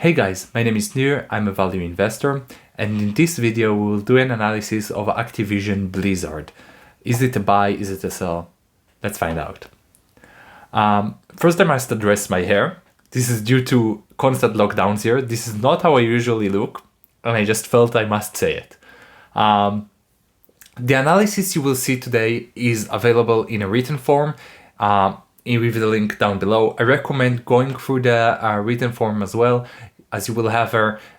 Hey guys, my name is Nir, I'm a value investor, and in this video we will do an analysis of Activision Blizzard. Is it a buy, is it a sell? Let's find out. First I must address my hair. This is due to constant lockdowns here. This is not how I usually look, and I just felt I must say it. The analysis you will see today is available in a written form. With the link down below. I recommend going through the written form as well, as you will have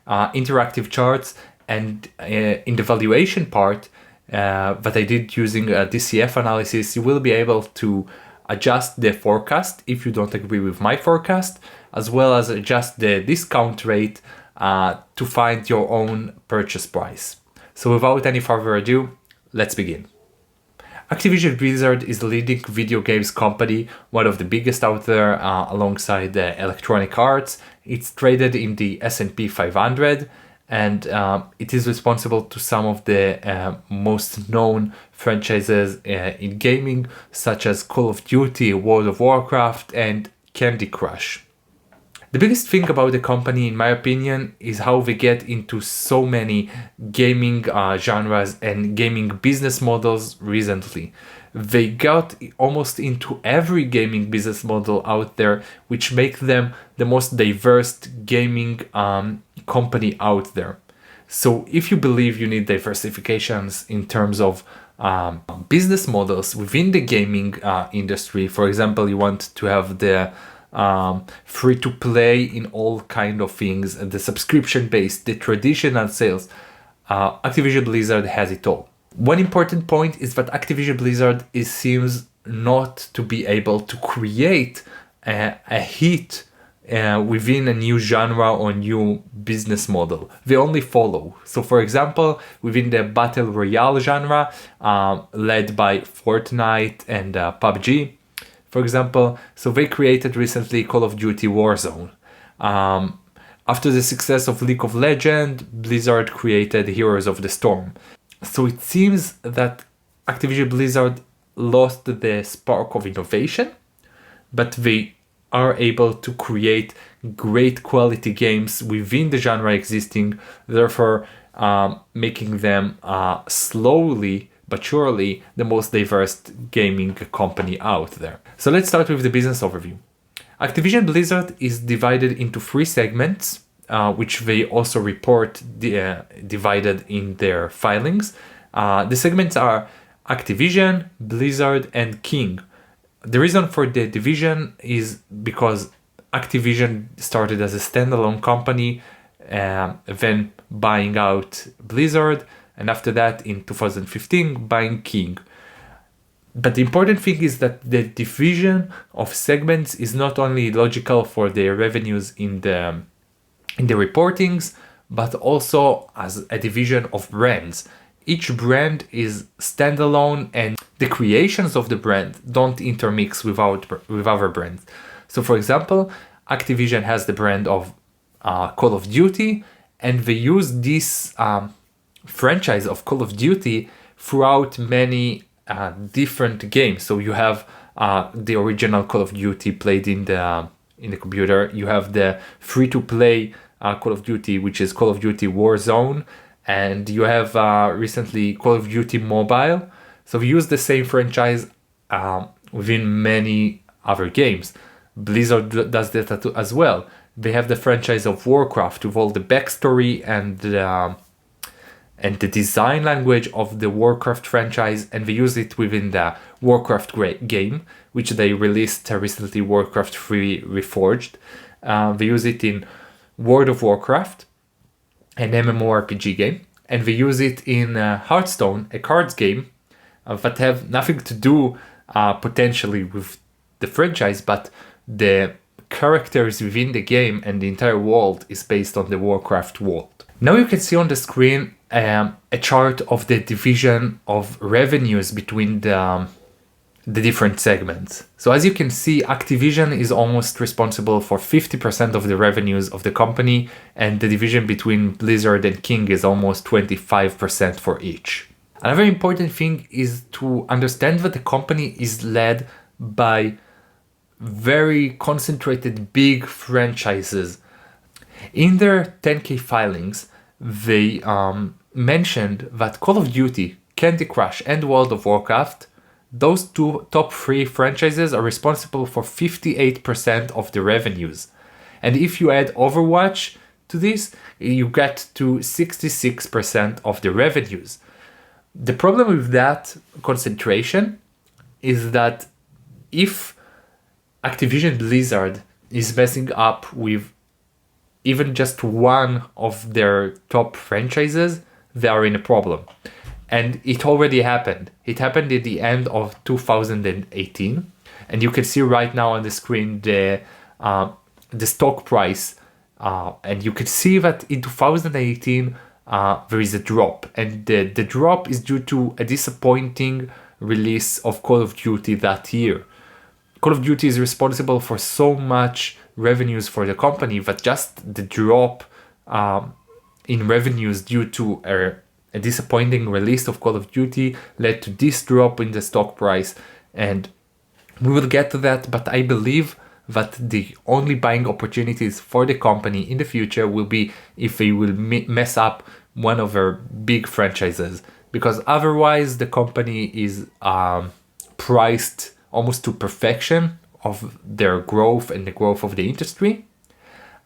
interactive charts, and in the valuation part that I did using a DCF analysis, you will be able to adjust the forecast if you don't agree with my forecast, as well as adjust the discount rate to find your own purchase price. So without any further ado, let's begin. Activision Blizzard is the leading video games company, one of the biggest out there alongside Electronic Arts. It's traded in the S&P 500 and it is responsible to some of the most known franchises in gaming, such as Call of Duty, World of Warcraft and Candy Crush. The biggest thing about the company, in my opinion, is how they get into so many gaming genres and gaming business models recently. They got almost into every gaming business model out there, which makes them the most diverse gaming company out there. So if you believe you need diversifications in terms of business models within the gaming industry, for example, you want to have the free to play in all kind of things, the subscription based, the traditional sales, Activision Blizzard has it all. One important point is that Activision Blizzard seems not to be able to create a hit within a new genre or new business model. They only follow. So for example, within the battle royale genre, led by Fortnite and PUBG, for example, so they created recently Call of Duty Warzone. After the success of League of Legends, Blizzard created Heroes of the Storm. So it seems that Activision Blizzard lost the spark of innovation, but they are able to create great quality games within the genre existing, therefore making them slowly but surely the most diverse gaming company out there. So let's start with the business overview. Activision Blizzard is divided into three segments, which they also report divided in their filings. The segments are Activision, Blizzard, and King. The reason for the division is because Activision started as a standalone company, then buying out Blizzard, and after that in 2015 buying King. But the important thing is that the division of segments is not only logical for the revenues in the reportings, but also as a division of brands. Each brand is standalone and the creations of the brand don't intermix with other brands. So for example, Activision has the brand of Call of Duty, and they use this franchise of Call of Duty throughout many different games. So you have the original Call of Duty played in the computer. You have the free-to-play Call of Duty, which is Call of Duty Warzone, and you have recently Call of Duty Mobile. So we use the same franchise within many other games. Blizzard does that as well. They have the franchise of Warcraft with all the backstory and the design language of the Warcraft franchise, and they use it within the Warcraft game, which they released recently, Warcraft 3 Reforged. They use it in World of Warcraft, an MMORPG game, and they use it in Hearthstone, a cards game that have nothing to do potentially with the franchise, but the characters within the game and the entire world is based on the Warcraft world. Now you can see on the screen a chart of the division of revenues between the different segments. So as you can see, Activision is almost responsible for 50% of the revenues of the company, and the division between Blizzard and King is almost 25% for each. Another important thing is to understand that the company is led by very concentrated big franchises. In their 10K filings, they mentioned that Call of Duty, Candy Crush, and World of Warcraft, those two top three franchises are responsible for 58% of the revenues. And if you add Overwatch to this, you get to 66% of the revenues. The problem with that concentration is that if Activision Blizzard is messing up with even just one of their top franchises, they are in a problem. And it already happened. It happened at the end of 2018. And you can see right now on the screen the stock price. And you can see that in 2018, there is a drop. And the drop is due to a disappointing release of Call of Duty that year. Call of Duty is responsible for so much revenues for the company that just the drop in revenues due to a disappointing release of Call of Duty led to this drop in the stock price. And we will get to that, but I believe that the only buying opportunities for the company in the future will be if they will mess up one of their big franchises, because otherwise the company is priced almost to perfection of their growth and the growth of the industry.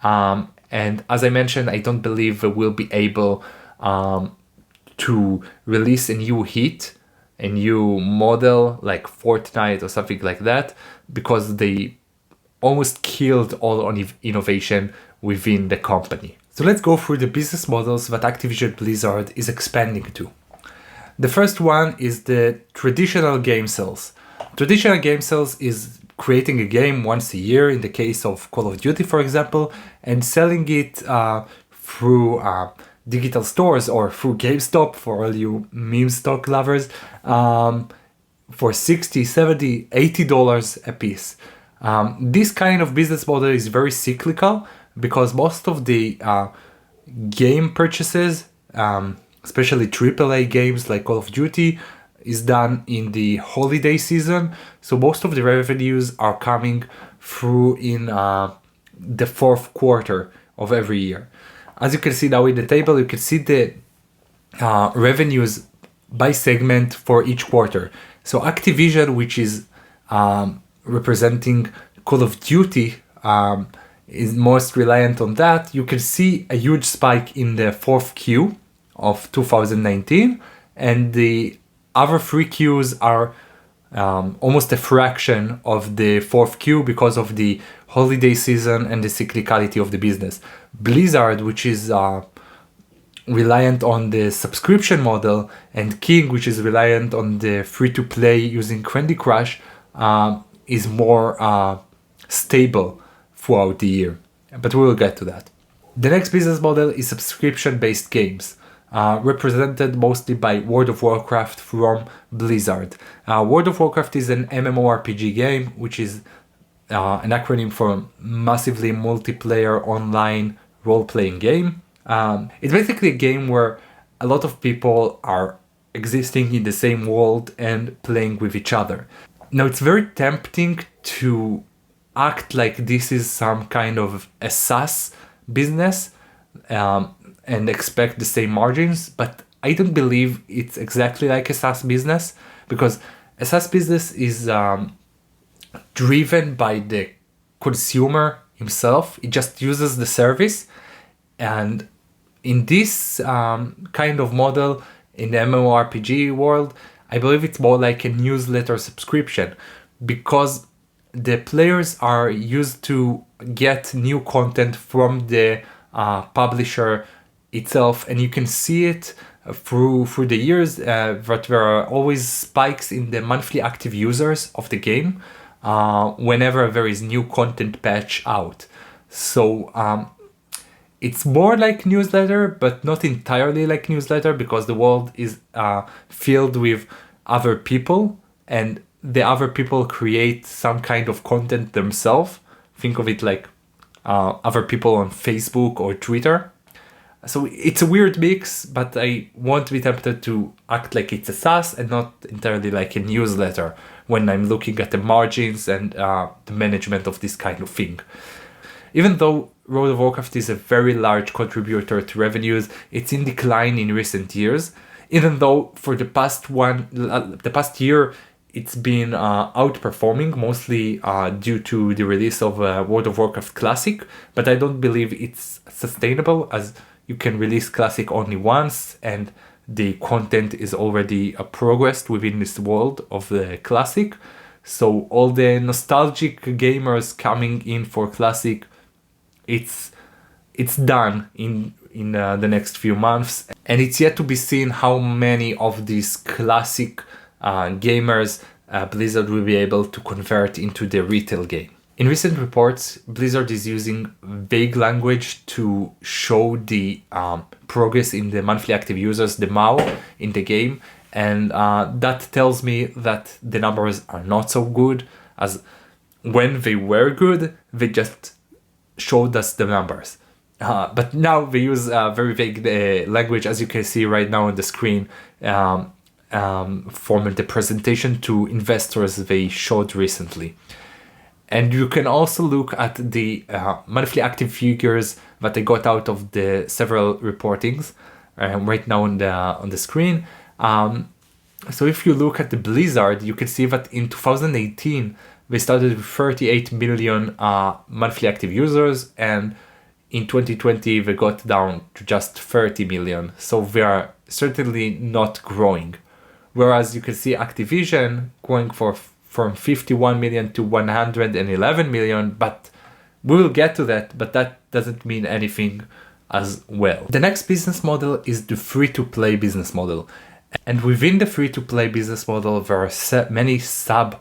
And as I mentioned, I don't believe they will be able to release a new hit, a new model like Fortnite or something like that, because they almost killed all on innovation within the company. So let's go through the business models that Activision Blizzard is expanding to. The first one is the traditional game sales. Traditional game sales is creating a game once a year, in the case of Call of Duty, for example, and selling it through digital stores or through GameStop for all you meme stock lovers for $60, $70, $80 a piece. This kind of business model is very cyclical because most of the game purchases, especially AAA games like Call of Duty, is done in the holiday season. So most of the revenues are coming through in the fourth quarter of every year. As you can see now in the table, you can see the revenues by segment for each quarter. So Activision, which is representing Call of Duty, is most reliant on that. You can see a huge spike in the fourth Q of 2019, and the other three Qs are almost a fraction of the fourth Q because of the holiday season and the cyclicality of the business. Blizzard, which is reliant on the subscription model, and King, which is reliant on the free-to-play using Candy Crush, is more stable throughout the year. But we will get to that. The next business model is subscription-based games, represented mostly by World of Warcraft from Blizzard. World of Warcraft is an MMORPG game, which is an acronym for Massively Multiplayer Online Role-Playing Game. It's basically a game where a lot of people are existing in the same world and playing with each other. Now, it's very tempting to act like this is some kind of a SaaS business and expect the same margins, but I don't believe it's exactly like a SaaS business, because a SaaS business is driven by the consumer himself. It just uses the service, and in this kind of model in the MMORPG world, I believe it's more like a newsletter subscription, because the players are used to get new content from the publisher itself, and you can see it through the years that there are always spikes in the monthly active users of the game whenever there is new content patch out. So it's more like newsletter, but not entirely like newsletter, because the world is filled with other people, and the other people create some kind of content themselves. Think of it like other people on Facebook or Twitter. So it's a weird mix, but I won't be tempted to act like it's a SaaS and not entirely like a newsletter when I'm looking at the margins and the management of this kind of thing. Even though World of Warcraft is a very large contributor to revenues, it's in decline in recent years. Even though for the past year, it's been outperforming, mostly due to the release of World of Warcraft Classic, but I don't believe it's sustainable, as you can release Classic only once, and the content is already progressed within this world of the Classic. So all the nostalgic gamers coming in for Classic, it's done in the next few months, and it's yet to be seen how many of these Classic gamers Blizzard will be able to convert into the retail game. In recent reports, Blizzard is using vague language to show the progress in the monthly active users, the MAU, in the game, and that tells me that the numbers are not so good, as when they were good, they just showed us the numbers. But now they use very vague language, as you can see right now on the screen, forming the presentation to investors they showed recently. And you can also look at the monthly active figures that I got out of the several reportings right now on the screen. So if you look at the Blizzard, you can see that in 2018 they started with 38 million monthly active users, and in 2020 they got down to just 30 million. So they are certainly not growing. Whereas you can see Activision going from 51 million to 111 million, but we will get to that, but that doesn't mean anything as well. The next business model is the free-to-play business model. And within the free-to-play business model, there are many sub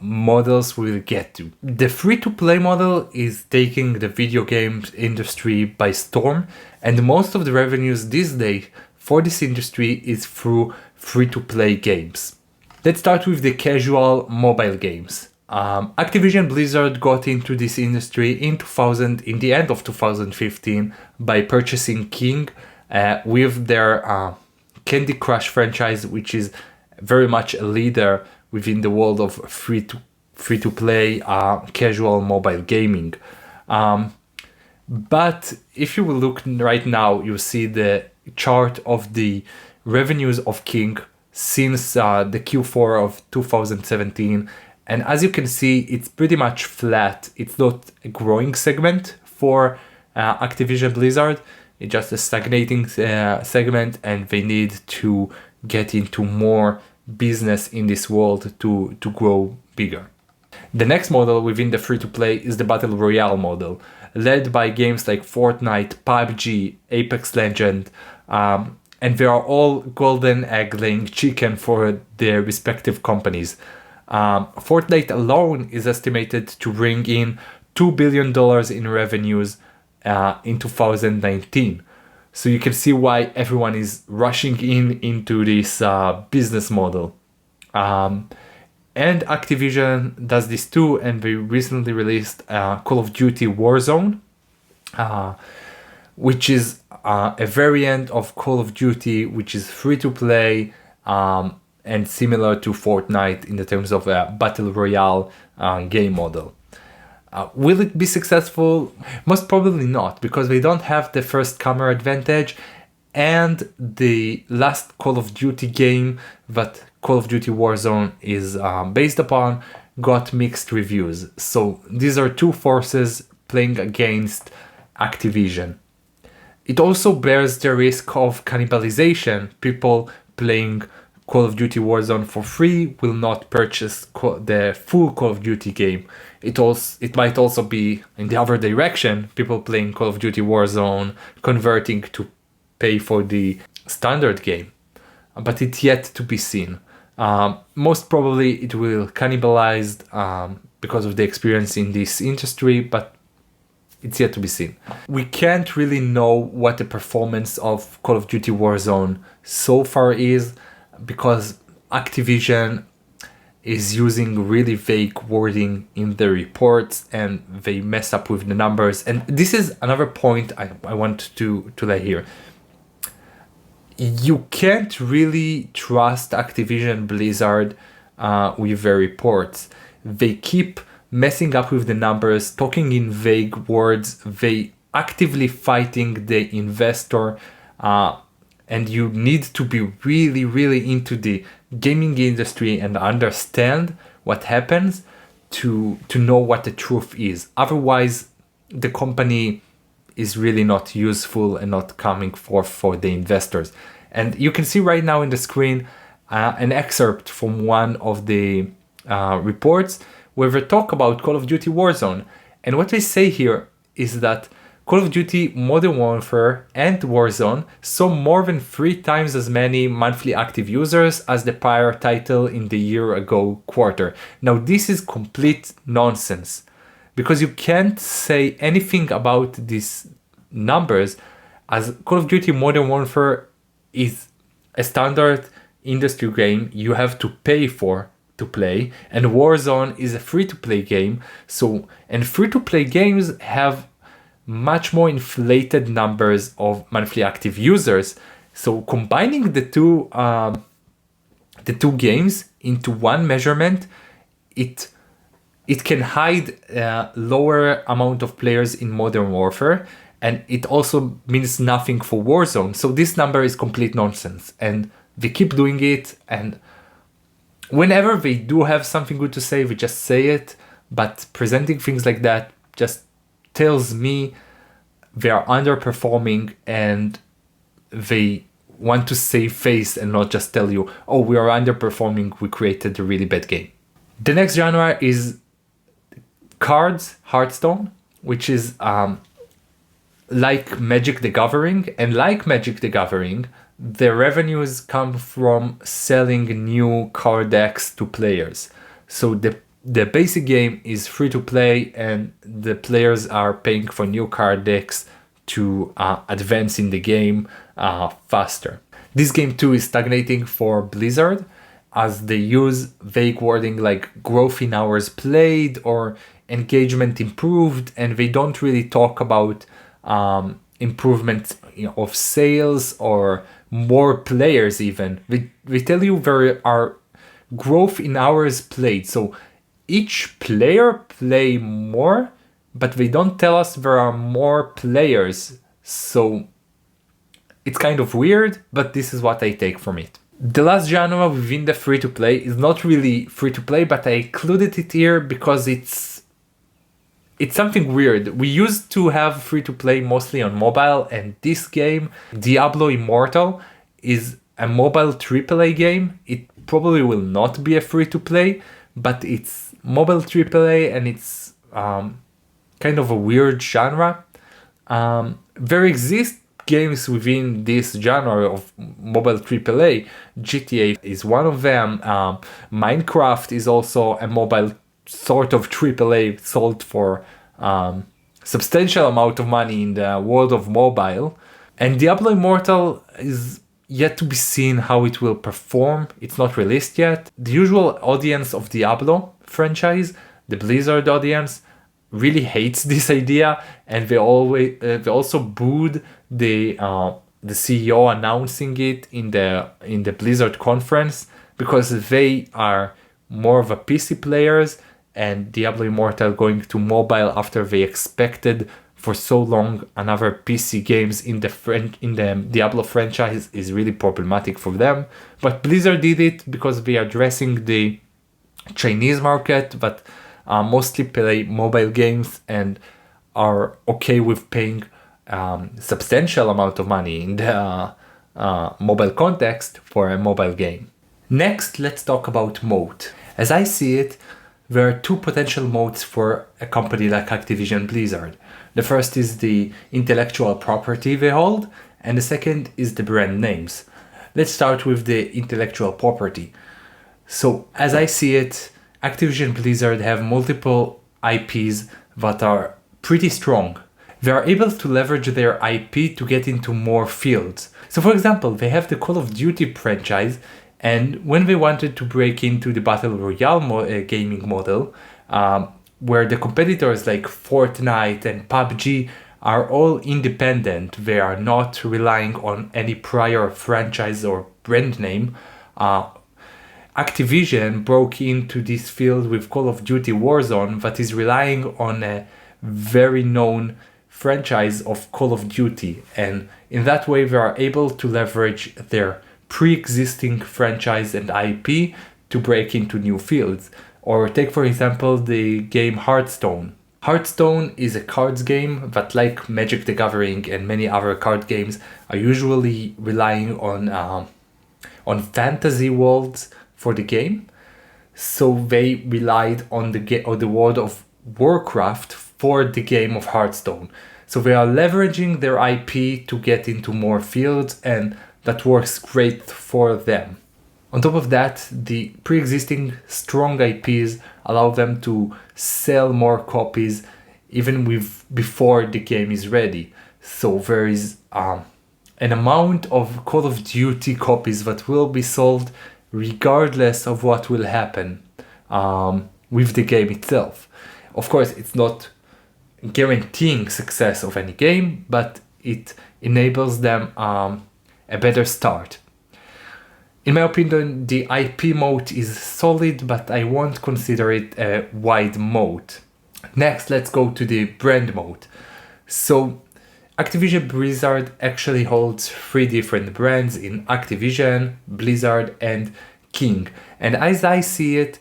models we'll get to. The free-to-play model is taking the video games industry by storm, and most of the revenues these days for this industry is through free-to-play games. Let's start with the casual mobile games. Activision Blizzard got into this industry in the end of 2015 by purchasing King with their Candy Crush franchise, which is very much a leader within the world of free-to-play casual mobile gaming. But if you will look right now, you see the chart of the revenues of King since the Q4 of 2017, and as you can see, it's pretty much flat. It's not a growing segment for Activision Blizzard. It's just a stagnating segment, and they need to get into more business in this world to grow bigger. The next model within the free-to-play is the Battle Royale model, led by games like Fortnite, PUBG, Apex Legends, and they are all golden egg-laying chicken for their respective companies. Fortnite alone is estimated to bring in $2 billion in revenues in 2019. So you can see why everyone is rushing into this business model. And Activision does this too, and they recently released Call of Duty Warzone, which is a variant of Call of Duty, which is free to play and similar to Fortnite in the terms of a battle royale game model. Will it be successful? Most probably not, because they don't have the first comer advantage, and the last Call of Duty game that Call of Duty Warzone is based upon got mixed reviews. So these are two forces playing against Activision. It also bears the risk of cannibalization. People playing Call of Duty Warzone for free will not purchase the full Call of Duty game. It might also be in the other direction, people playing Call of Duty Warzone converting to pay for the standard game. But it's yet to be seen. Most probably it will cannibalize because of the experience in this industry, but it's yet to be seen. We can't really know what the performance of Call of Duty Warzone so far is, because Activision is using really vague wording in the reports, and they mess up with the numbers. And this is another point I want to lay here. You can't really trust Activision Blizzard with their reports. They keep messing up with the numbers, talking in vague words. They actively fighting the investor, and you need to be really, really into the gaming industry and understand what happens to know what the truth is. Otherwise, the company is really not useful and not coming forth for the investors. And you can see right now in the screen an excerpt from one of the reports where they talk about Call of Duty Warzone. And what they say here is that Call of Duty Modern Warfare and Warzone saw more than 3 times as many monthly active users as the prior title in the year ago quarter. Now this is complete nonsense, because you can't say anything about these numbers, as Call of Duty Modern Warfare is a standard industry game you have to pay for to play, and Warzone is a free-to-play game. So, and free-to-play games have much more inflated numbers of monthly active users. So combining the two games into one measurement, it can hide a lower amount of players in Modern Warfare, and it also means nothing for Warzone. So this number is complete nonsense, and they keep doing it, and whenever they do have something good to say, they just say it. But presenting things like that just tells me they are underperforming and they want to save face and not just tell you, oh, we are underperforming, we created a really bad game. The next genre is cards, Hearthstone, which is like Magic the Gathering. And like Magic the Gathering, the revenues come from selling new card decks to players. So the basic game is free to play, and the players are paying for new card decks to advance in the game faster. This game too is stagnating for Blizzard, as they use vague wording like growth in hours played or engagement improved, and they don't really talk about improvement of sales or more players even. They tell you there are growth in hours played. So each player play more, but they don't tell us there are more players. So it's kind of weird, but this is what I take from it. The last genre within the free-to-play is not really free-to-play, but I included it here because it's something weird. We used to have free-to-play mostly on mobile, and this game, Diablo Immortal, is a mobile AAA game. It probably will not be a free-to-play, but it's mobile AAA, and it's kind of a weird genre. There exist games within this genre of mobile AAA. GTA is one of them. Minecraft is also a mobile sort of AAA, sold for substantial amount of money in the world of mobile. And Diablo Immortal is yet to be seen how it will perform. It's not released yet. The usual audience of Diablo franchise, the Blizzard audience, really hates this idea, and they also booed the CEO announcing it in the Blizzard conference, because they are more of a PC players, and Diablo Immortal going to mobile after they expected for so long another PC games in the Diablo franchise is really problematic for them. But Blizzard did it because they are addressing the Chinese market, but mostly play mobile games and are okay with paying substantial amount of money in the mobile context for a mobile game. Next, let's talk about moat. As I see it, there are 2 potential moats for a company like Activision Blizzard. The first is the intellectual property they hold, and the second is the brand names. Let's start with the intellectual property. So, as I see it, Activision Blizzard have multiple IPs that are pretty strong. They are able to leverage their IP to get into more fields. So for example, they have the Call of Duty franchise, and when they wanted to break into the Battle Royale gaming model, where the competitors like Fortnite and PUBG are all independent, they are not relying on any prior franchise or brand name, Activision broke into this field with Call of Duty Warzone that is relying on a very known franchise of Call of Duty, and in that way they are able to leverage their pre-existing franchise and IP to break into new fields. Or take for example the game Hearthstone. Hearthstone is a cards game that, like Magic the Gathering and many other card games, are usually relying on fantasy worlds for the game. So they relied on the world of Warcraft for the game of Hearthstone. So they are leveraging their IP to get into more fields, and that works great for them. On top of that, the pre-existing strong IPs allow them to sell more copies even before the game is ready. So there is an amount of Call of Duty copies that will be sold regardless of what will happen with the game itself. Of course, it's not guaranteeing success of any game, but it enables them a better start. In my opinion, the IP moat is solid, but I won't consider it a wide moat. Next, let's go to the brand moat. So, Activision Blizzard actually holds 3 different brands in Activision, Blizzard, and King. And as I see it,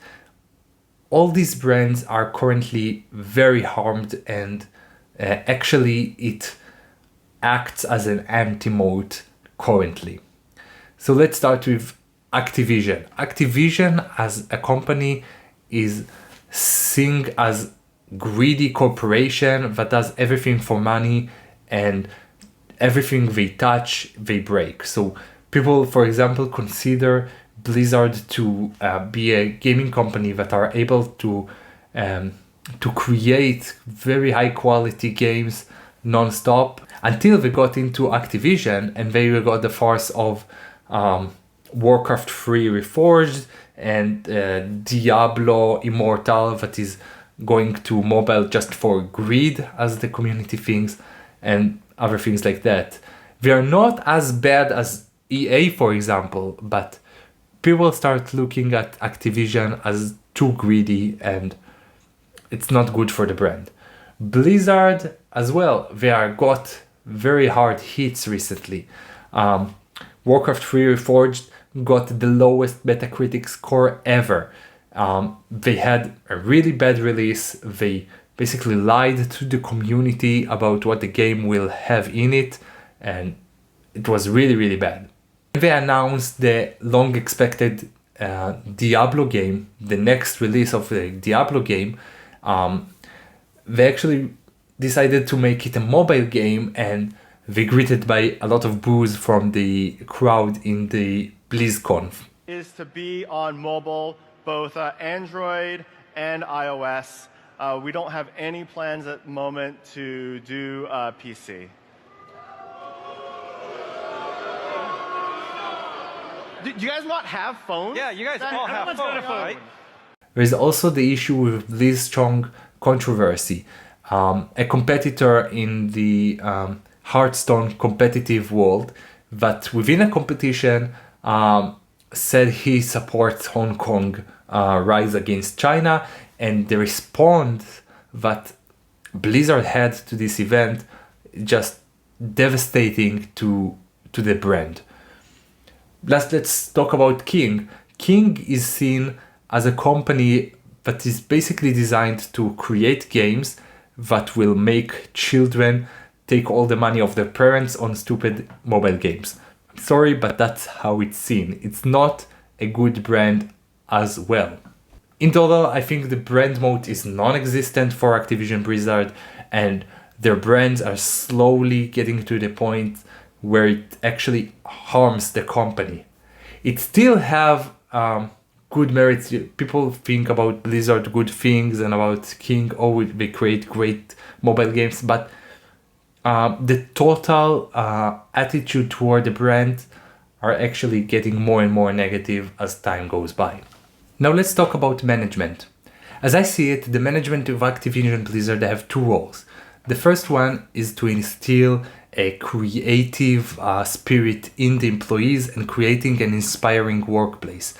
all these brands are currently very harmed, and actually it acts as an anti-moat currently. So let's start with Activision. Activision as a company is seen as greedy corporation that does everything for money, and everything they touch, they break. So people, for example, consider Blizzard to be a gaming company that are able to create very high quality games non-stop, until they got into Activision and they got the force of Warcraft 3 Reforged and Diablo Immortal that is going to mobile just for greed, as the community thinks, and other things like that. They are not as bad as EA, for example, but people start looking at Activision as too greedy, and it's not good for the brand. Blizzard as well, they are got very hard hits recently. Warcraft 3 Reforged got the lowest Metacritic score ever. They had a really bad release. They basically lied to the community about what the game will have in it, and it was really, really bad. They announced the long expected Diablo game, the next release of the Diablo game. They actually decided to make it a mobile game, and they greeted by a lot of boos from the crowd in the BlizzCon. Is to be on mobile, both Android and iOS. We don't have any plans at the moment to do PC. Do you guys not have phones? Yeah, you guys all have phones, right? There is also the issue with BlizzCon controversy. A competitor in the Hearthstone competitive world that within a competition said he supports Hong Kong rise against China, and the response that Blizzard had to this event just devastating to the brand. Let's talk about King. King is seen as a company that is basically designed to create games that will make children take all the money of their parents on stupid mobile games. I'm sorry, but that's how it's seen. It's not a good brand as well. In total, I think the brand moat is non-existent for Activision Blizzard, and their brands are slowly getting to the point where it actually harms the company. It still have good merits. People think about Blizzard good things and about King, oh, they create great mobile games, but the total attitude toward the brand are actually getting more and more negative as time goes by. Now let's talk about management. As I see it, the management of Activision Blizzard have 2 roles. The first one is to instill a creative spirit in the employees and creating an inspiring workplace.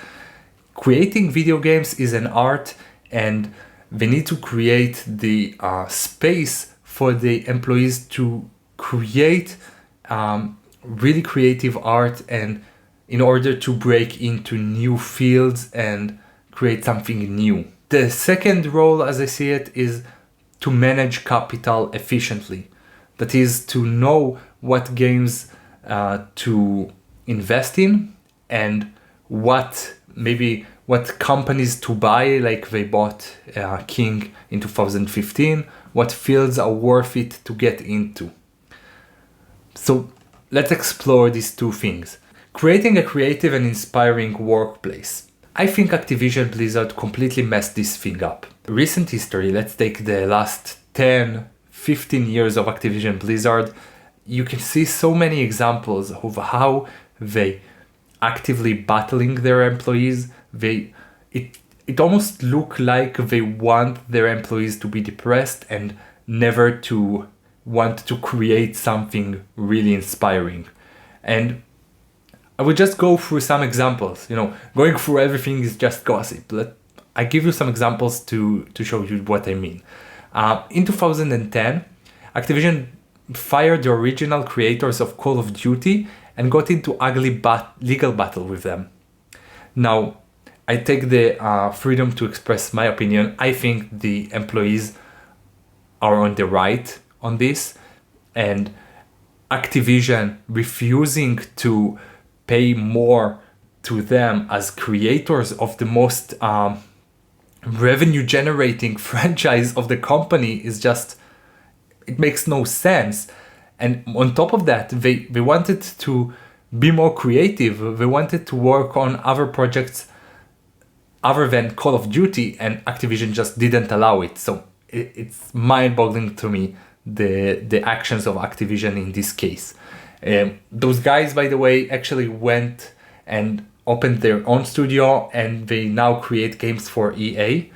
creating video games is an art, and they need to create the space for the employees to create really creative art, and in order to break into new fields and create something new. The second role, as I see it, is to manage capital efficiently. That is, to know what games to invest in, and what companies to buy, like they bought King in 2015, what fields are worth it to get into. So let's explore these two things. Creating a creative and inspiring workplace. I think Activision Blizzard completely messed this thing up. Recent history, let's take the last 10, 15 years of Activision Blizzard. You can see so many examples of how they actively battling their employees. It almost look like they want their employees to be depressed and never to want to create something really inspiring. And I will just go through some examples. Going through everything is just gossip. I give you some examples to show you what I mean. In 2010, Activision fired the original creators of Call of Duty and got into ugly legal battle with them. Now, I take the freedom to express my opinion. I think the employees are on the right on this, and Activision refusing to pay more to them as creators of the most revenue generating franchise of the company is just, it makes no sense. And on top of that, they wanted to be more creative. They wanted to work on other projects other than Call of Duty, and Activision just didn't allow it. So it's mind-boggling to me, the actions of Activision in this case. Those guys, by the way, actually went and opened their own studio, and they now create games for EA.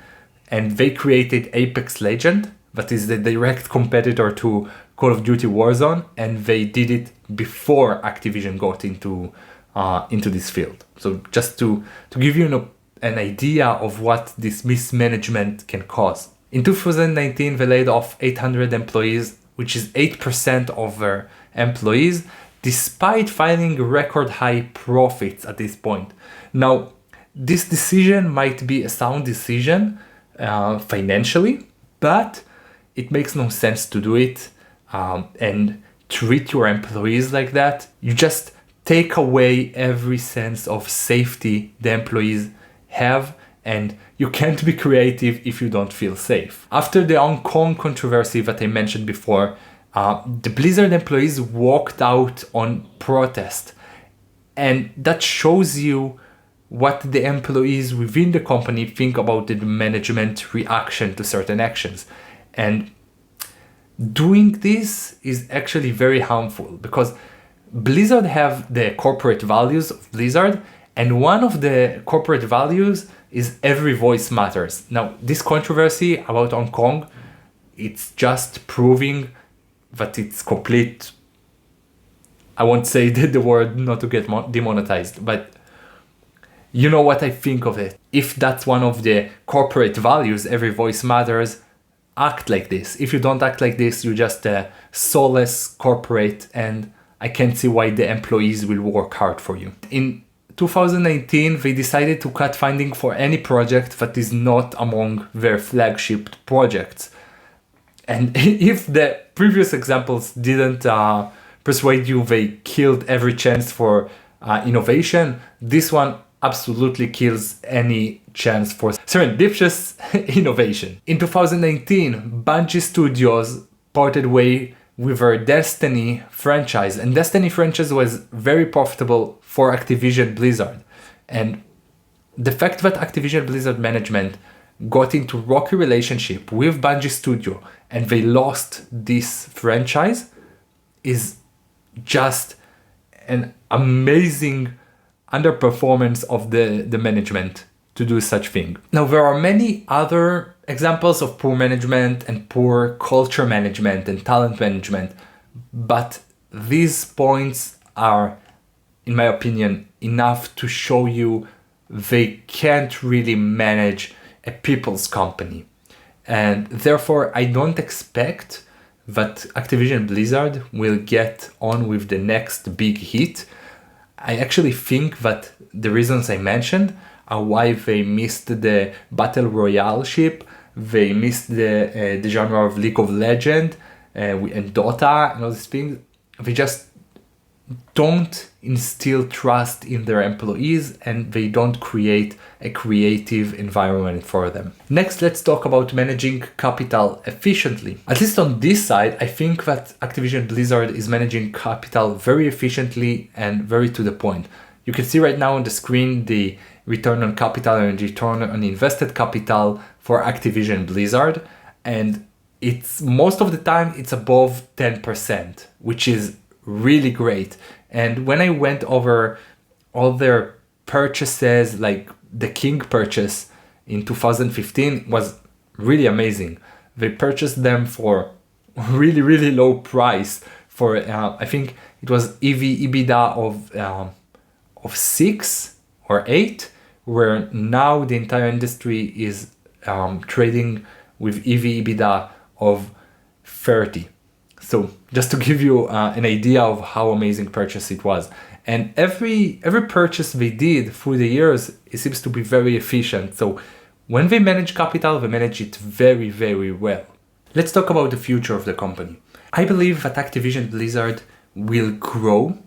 And they created Apex Legend, that is the direct competitor to Call of Duty Warzone, and they did it before Activision got into this field. So just to give you an idea of what this mismanagement can cause. In 2019, they laid off 800 employees, which is 8% of their employees, despite filing record high profits at this point. Now, this decision might be a sound decision financially, but it makes no sense to do it and treat your employees like that. You just take away every sense of safety the employees have, and you can't be creative if you don't feel safe. After the Hong Kong controversy that I mentioned before, the Blizzard employees walked out on protest, and that shows you what the employees within the company think about the management reaction to certain actions. And doing this is actually very harmful, because Blizzard have the corporate values of Blizzard, and one of the corporate values is every voice matters. Now, this controversy about Hong Kong, it's just proving that it's complete. I won't say the word not to get demonetized, but you know what I think of it. If that's one of the corporate values, every voice matters, act like this. If you don't act like this, you're just a soulless corporate, and I can't see why the employees will work hard for you. In 2019, they decided to cut funding for any project that is not among their flagship projects. And if the previous examples didn't persuade you, they killed every chance for innovation. This one absolutely kills any chance for serendipitous innovation. In 2019, Bungie Studios parted way with their Destiny franchise, and Destiny franchise was very profitable for Activision Blizzard. And the fact that Activision Blizzard management got into rocky relationship with Bungie Studio and they lost this franchise is just an amazing underperformance of the management to do such thing. Now, there are many other examples of poor management and poor culture management and talent management, but these points are, in my opinion, enough to show you they can't really manage a people's company. And therefore, I don't expect that Activision Blizzard will get on with the next big hit. I actually think that the reasons I mentioned are why they missed the Battle Royale ship, they missed the genre of League of Legends and Dota and all these things. They just don't instill trust in their employees, and they don't create a creative environment for them. Next, let's talk about managing capital efficiently. At least on this side, I think that Activision Blizzard is managing capital very efficiently and very to the point. You can see right now on the screen the return on capital and return on invested capital for Activision Blizzard, and it's most of the time it's above 10%, which is really great. And when I went over all their purchases, like the King purchase in 2015 was really amazing. They purchased them for really low price for I think it was EV/EBITDA of 6 or 8, where now the entire industry is trading with EV/EBITDA of 30. So just to give you an idea of how amazing purchase it was. And every purchase they did through the years, it seems to be very efficient. So when they manage capital, they manage it very well. Let's talk about the future of the company. I believe that Activision Blizzard will grow,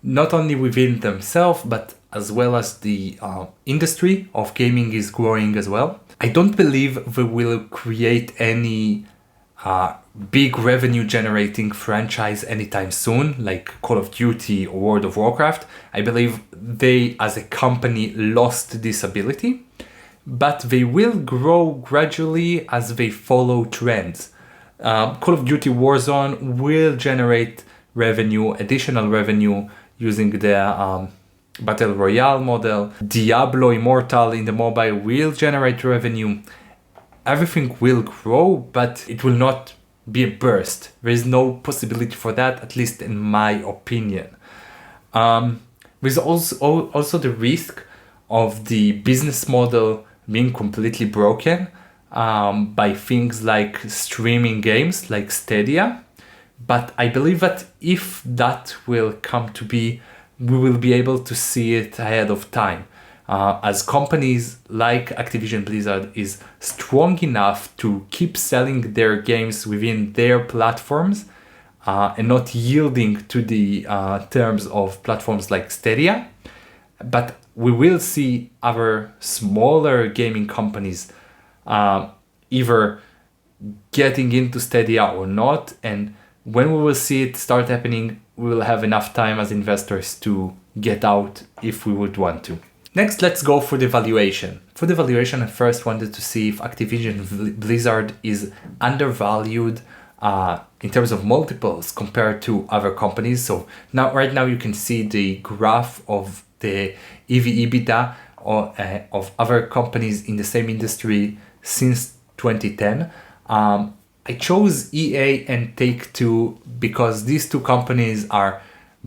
not only within themselves, but as well as the industry of gaming is growing as well. I don't believe they will create any big revenue generating franchise anytime soon, like Call of Duty or World of Warcraft. I believe they as a company lost this ability, but they will grow gradually as they follow trends. Call of Duty Warzone will generate revenue, additional revenue using the Battle Royale model. Diablo Immortal in the mobile will generate revenue. Everything will grow, but it will not be a burst. There is no possibility for that, at least in my opinion. There's also the risk of the business model being completely broken by things like streaming games like Stadia. But I believe that if that will come to be, we will be able to see it ahead of time. As companies like Activision Blizzard is strong enough to keep selling their games within their platforms and not yielding to the terms of platforms like Stadia. But we will see other smaller gaming companies either getting into Stadia or not. And when we will see it start happening, we will have enough time as investors to get out if we would want to. Next, let's go for the valuation. For the valuation, I first wanted to see if Activision Blizzard is undervalued in terms of multiples compared to other companies. So right now you can see the graph of the EV/EBITDA of other companies in the same industry since 2010. I chose EA and Take-Two because these two companies are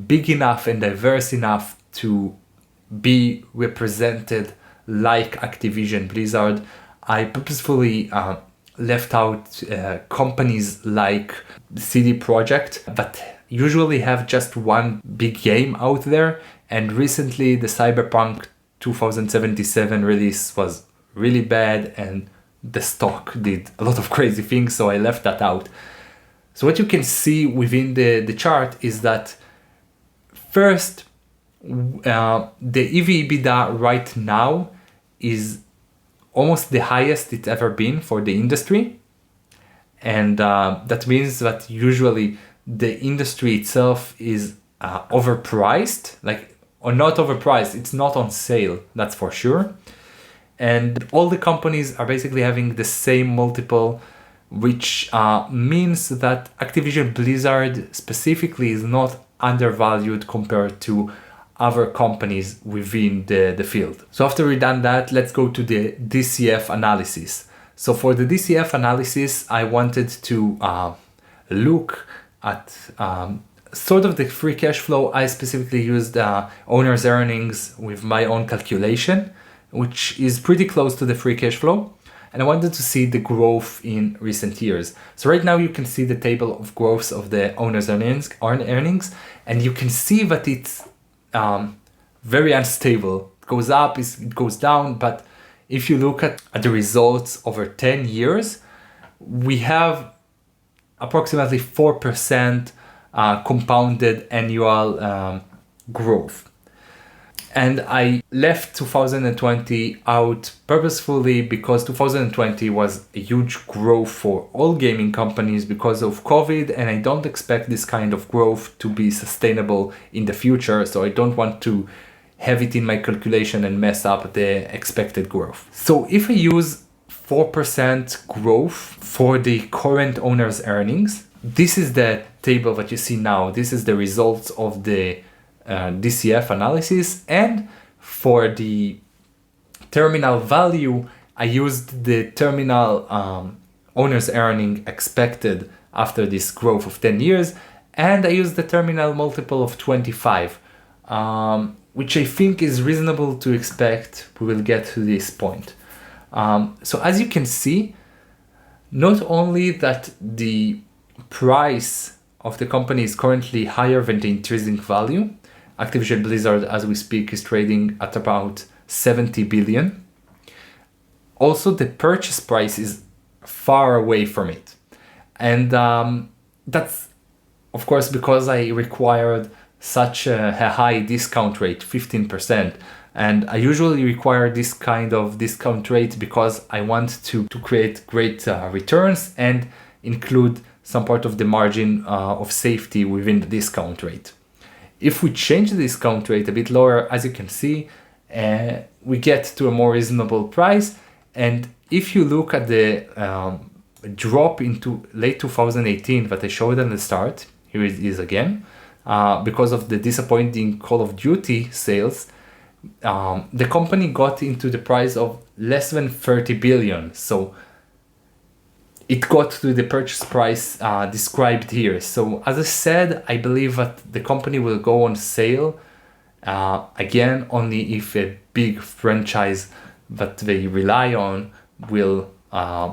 big enough and diverse enough to be represented like Activision Blizzard. I purposefully left out companies like CD Projekt that usually have just one big game out there, and recently the Cyberpunk 2077 release was really bad and the stock did a lot of crazy things, so I left that out. So what you can see within the chart is that first, the EV/EBITDA right now is almost the highest it's ever been for the industry. And that means that usually the industry itself is overpriced, or not overpriced, it's not on sale, that's for sure. And all the companies are basically having the same multiple, which means that Activision Blizzard specifically is not undervalued compared to other companies within the field. So after we've done that, let's go to the DCF analysis. So for the DCF analysis, I wanted to look at sort of the free cash flow. I specifically used owner's earnings with my own calculation. which is pretty close to the free cash flow. And I wanted to see the growth in recent years. So right now you can see the table of growth of the owner's earnings, and you can see that it's very unstable. It goes up, it goes down, but if you look at the results over 10 years, we have approximately 4% compounded annual growth. And I left 2020 out purposefully because 2020 was a huge growth for all gaming companies because of COVID, and I don't expect this kind of growth to be sustainable in the future, so I don't want to have it in my calculation and mess up the expected growth. So if I use 4% growth for the current owner's earnings, this is the table that you see now. This is the results of the DCF analysis, and for the terminal value, I used the terminal owner's earning expected after this growth of 10 years, and I used the terminal multiple of 25, which I think is reasonable to expect we will get to this point. So as you can see, not only that the price of the company is currently higher than the intrinsic value. Activision Blizzard, as we speak, is trading at about 70 billion. Also, the purchase price is far away from it. And that's, of course, because I required such a high discount rate, 15%. And I usually require this kind of discount rate because I want to create great returns and include some part of the margin of safety within the discount rate. If we change the discount rate a bit lower, as you can see, we get to a more reasonable price. And if you look at the drop into late 2018 that I showed at the start, here it is again, because of the disappointing Call of Duty sales, the company got into the price of less than 30 billion. So it got to the purchase price described here. So as I said, I believe that the company will go on sale again only if a big franchise that they rely on will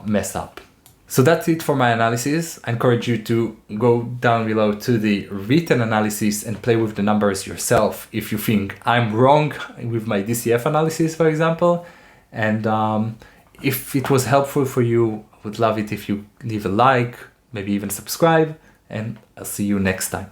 mess up. So that's it for my analysis. I encourage you to go down below to the written analysis and play with the numbers yourself if you think I'm wrong with my DCF analysis, for example. And if it was helpful for you, I would love it if you leave a like, maybe even subscribe, and I'll see you next time.